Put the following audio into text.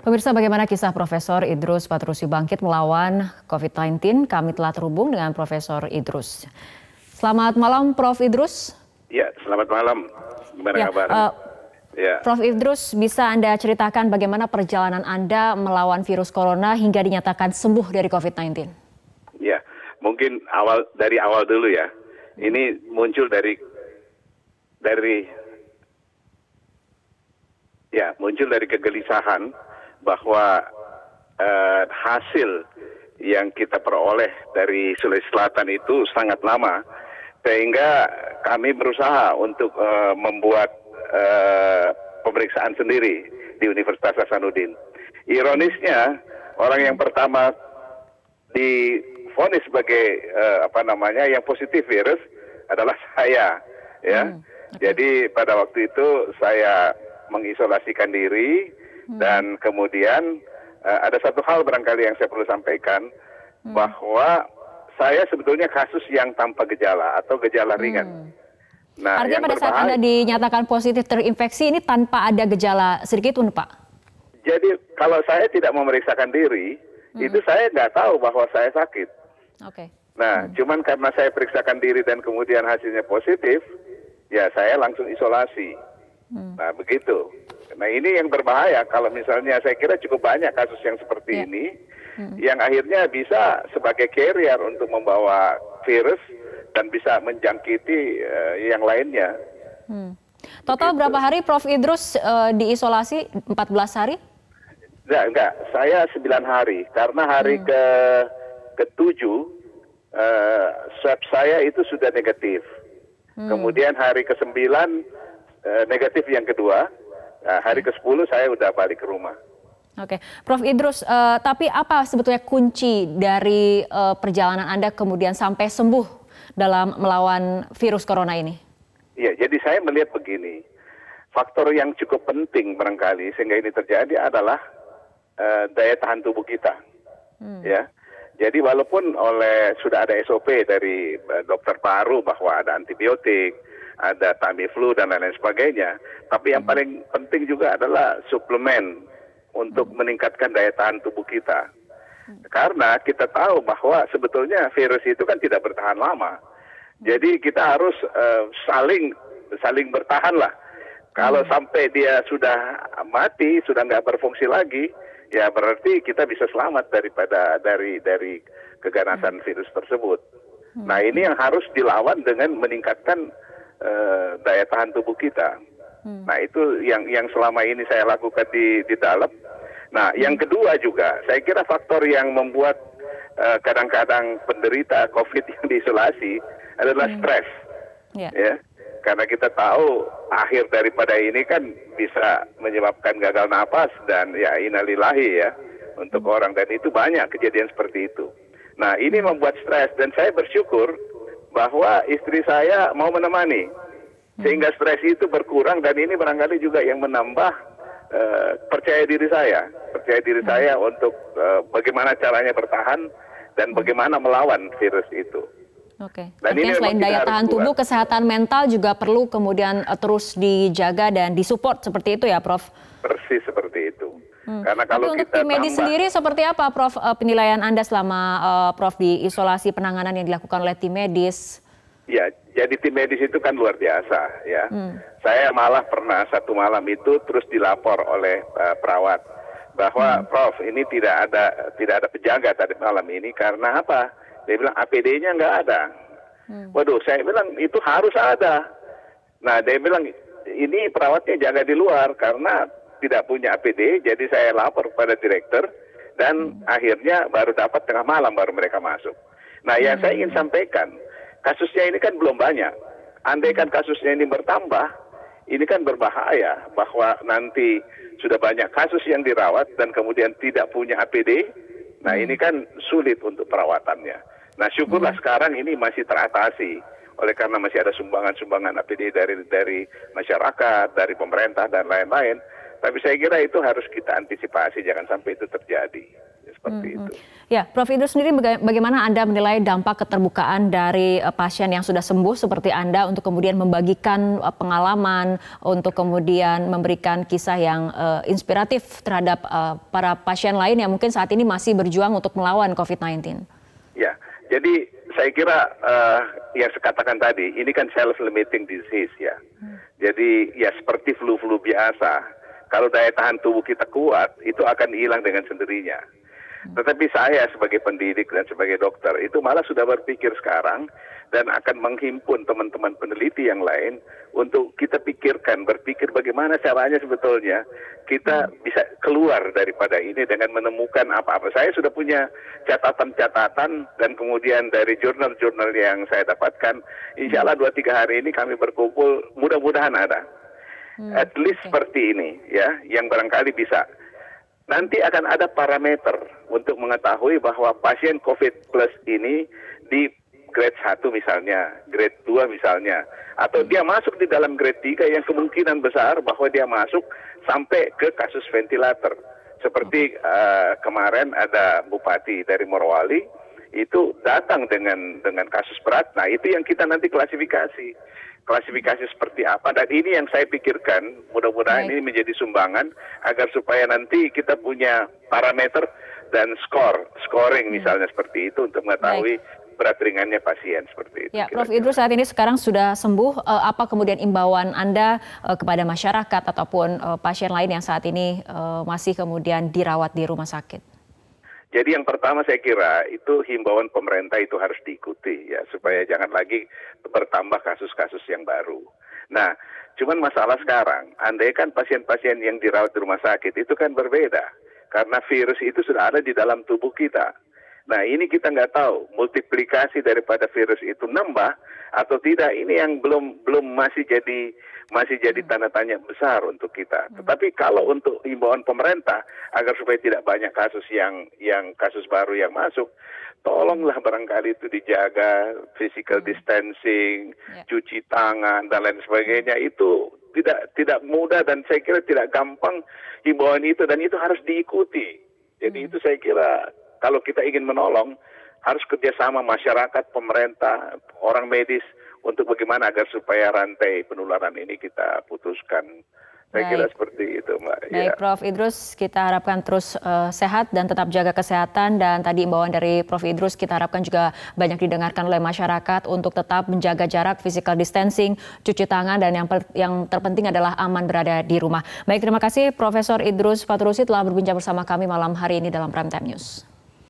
Pemirsa, bagaimana kisah Profesor Idrus Patrusi bangkit melawan COVID-19? Kami telah terhubung dengan Profesor Idrus. Selamat malam, Prof. Idrus. Ya, selamat malam. Gimana kabar? Prof. Idrus, bisa Anda ceritakan bagaimana perjalanan Anda melawan virus corona hingga dinyatakan sembuh dari COVID-19? Ya, mungkin dari awal dulu ya. Ini muncul dari kegelisahan bahwa hasil yang kita peroleh dari Sulawesi Selatan itu sangat lama, sehingga kami berusaha untuk membuat pemeriksaan sendiri di Universitas Hasanuddin. Ironisnya, orang yang pertama divonis sebagai yang positif virus adalah saya, ya. Jadi pada waktu itu saya mengisolasikan diri dan kemudian ada satu hal barangkali yang saya perlu sampaikan, bahwa saya sebetulnya kasus yang tanpa gejala atau gejala ringan. Nah, artinya pada saat Anda dinyatakan positif terinfeksi ini tanpa ada gejala sedikit pun, Pak? Jadi kalau saya tidak memeriksakan diri, itu saya nggak tahu bahwa saya sakit. Nah, cuman karena saya periksakan diri dan kemudian hasilnya positif, ya saya langsung isolasi. Nah, begitu. Nah, ini yang berbahaya kalau misalnya saya kira cukup banyak kasus yang seperti ini, yang akhirnya bisa sebagai carrier untuk membawa virus dan bisa menjangkiti yang lainnya. Total berapa hari Prof. Idrus diisolasi? 14 hari? Enggak. Saya 9 hari. Karena hari ke-7 swab saya itu sudah negatif. Kemudian hari ke-9 negatif yang kedua. Hari ke-10 saya udah balik ke rumah. Oke, Prof. Idrus, tapi apa sebetulnya kunci dari perjalanan Anda kemudian sampai sembuh dalam melawan virus corona ini? Iya, jadi saya melihat begini, faktor yang cukup penting barangkali sehingga ini terjadi adalah daya tahan tubuh kita. Ya, jadi walaupun sudah ada SOP dari dokter paru bahwa ada antibiotik, ada Tamiflu dan lain-lain sebagainya, tapi yang paling penting juga adalah suplemen untuk meningkatkan daya tahan tubuh kita. Karena kita tahu bahwa sebetulnya virus itu kan tidak bertahan lama. Jadi kita harus saling bertahan lah. Kalau sampai dia sudah mati, sudah nggak berfungsi lagi, ya berarti kita bisa selamat dari keganasan virus tersebut. Nah, ini yang harus dilawan dengan meningkatkan daya tahan tubuh kita. Nah, itu yang selama ini saya lakukan di dalam. Nah, yang kedua juga, saya kira faktor yang membuat kadang-kadang penderita COVID yang diisolasi adalah stres. Ya, karena kita tahu akhir daripada ini kan bisa menyebabkan gagal napas dan ya innalillahi ya untuk orang, dan itu banyak kejadian seperti itu. Nah, ini membuat stres dan saya bersyukur bahwa istri saya mau menemani sehingga stres itu berkurang, dan ini barangkali juga yang menambah percaya diri saya untuk bagaimana caranya bertahan dan bagaimana melawan virus itu. Dan artinya selain daya tahan tubuh, kesehatan mental juga perlu kemudian terus dijaga dan disupport seperti itu ya, Prof? Persis seperti itu. Karena kalau tapi untuk tim medis sendiri seperti apa, Prof, penilaian Anda selama Prof di isolasi, penanganan yang dilakukan oleh tim medis? Ya, jadi tim medis itu kan luar biasa ya. Saya malah pernah satu malam itu terus dilapor oleh perawat bahwa Prof, ini tidak ada penjaga tadi malam ini karena apa? Dia bilang APD-nya nggak ada. Waduh, saya bilang itu harus ada. Nah, dia bilang ini perawatnya jaga di luar karena tidak punya APD, jadi saya lapor pada direktur dan akhirnya baru dapat tengah malam baru mereka masuk. Nah, yang saya ingin sampaikan, kasusnya ini kan belum banyak. Andaikan kasusnya ini bertambah, ini kan berbahaya bahwa nanti sudah banyak kasus yang dirawat dan kemudian tidak punya APD. Nah, ini kan sulit untuk perawatannya. Nah, syukurlah sekarang ini masih teratasi oleh karena masih ada sumbangan-sumbangan APD dari masyarakat, dari pemerintah dan lain-lain. Tapi saya kira itu harus kita antisipasi, jangan sampai itu terjadi. seperti itu. Ya, Prof. Idrus sendiri bagaimana Anda menilai dampak keterbukaan dari pasien yang sudah sembuh seperti Anda untuk kemudian membagikan pengalaman, untuk kemudian memberikan kisah yang inspiratif terhadap para pasien lain yang mungkin saat ini masih berjuang untuk melawan COVID-19? Ya, jadi saya kira yang saya katakan tadi, ini kan self-limiting disease ya. Jadi ya seperti flu-flu biasa, kalau daya tahan tubuh kita kuat, itu akan hilang dengan sendirinya. Tetapi saya sebagai pendidik dan sebagai dokter itu malah sudah berpikir sekarang dan akan menghimpun teman-teman peneliti yang lain untuk kita pikirkan, berpikir bagaimana caranya sebetulnya kita bisa keluar daripada ini dengan menemukan apa-apa. Saya sudah punya catatan-catatan dan kemudian dari jurnal-jurnal yang saya dapatkan, insya Allah 2-3 hari ini kami berkumpul, mudah-mudahan ada. At least seperti ini ya, yang barangkali bisa. Nanti akan ada parameter untuk mengetahui bahwa pasien COVID plus ini di grade 1 misalnya, grade 2 misalnya, atau dia masuk di dalam grade 3 yang kemungkinan besar bahwa dia masuk sampai ke kasus ventilator. Seperti kemarin ada bupati dari Morowali, itu datang dengan kasus berat. Nah itu yang kita nanti klasifikasi seperti apa, dan ini yang saya pikirkan mudah-mudahan ini menjadi sumbangan agar supaya nanti kita punya parameter dan scoring misalnya seperti itu untuk mengetahui berat ringannya pasien seperti itu. Ya, Prof. Idrus saat ini sekarang sudah sembuh, apa kemudian imbauan Anda kepada masyarakat ataupun pasien lain yang saat ini masih kemudian dirawat di rumah sakit? Jadi yang pertama saya kira itu himbauan pemerintah itu harus diikuti ya, supaya jangan lagi bertambah kasus-kasus yang baru. Nah, cuman masalah sekarang, andai kan pasien-pasien yang dirawat di rumah sakit itu kan berbeda, karena virus itu sudah ada di dalam tubuh kita. Nah ini kita nggak tahu multiplikasi daripada virus itu nambah atau tidak, ini yang belum masih jadi tanda tanya besar untuk kita. Tetapi kalau untuk himbauan pemerintah agar supaya tidak banyak kasus yang kasus baru yang masuk, tolonglah barangkali itu dijaga, physical distancing, cuci tangan dan lain sebagainya, itu tidak mudah dan saya kira tidak gampang himbauan itu, dan itu harus diikuti. Jadi itu saya kira kalau kita ingin menolong harus kerjasama masyarakat, pemerintah, orang medis untuk bagaimana agar supaya rantai penularan ini kita putuskan. Saya kira seperti itu, Mbak. Baik, Prof. Idrus, kita harapkan terus sehat dan tetap jaga kesehatan. Dan tadi imbauan dari Prof. Idrus kita harapkan juga banyak didengarkan oleh masyarakat untuk tetap menjaga jarak, physical distancing, cuci tangan, dan yang terpenting adalah aman berada di rumah. Baik, terima kasih Profesor Idrus Faturusi telah berbincang bersama kami malam hari ini dalam Prime Time News.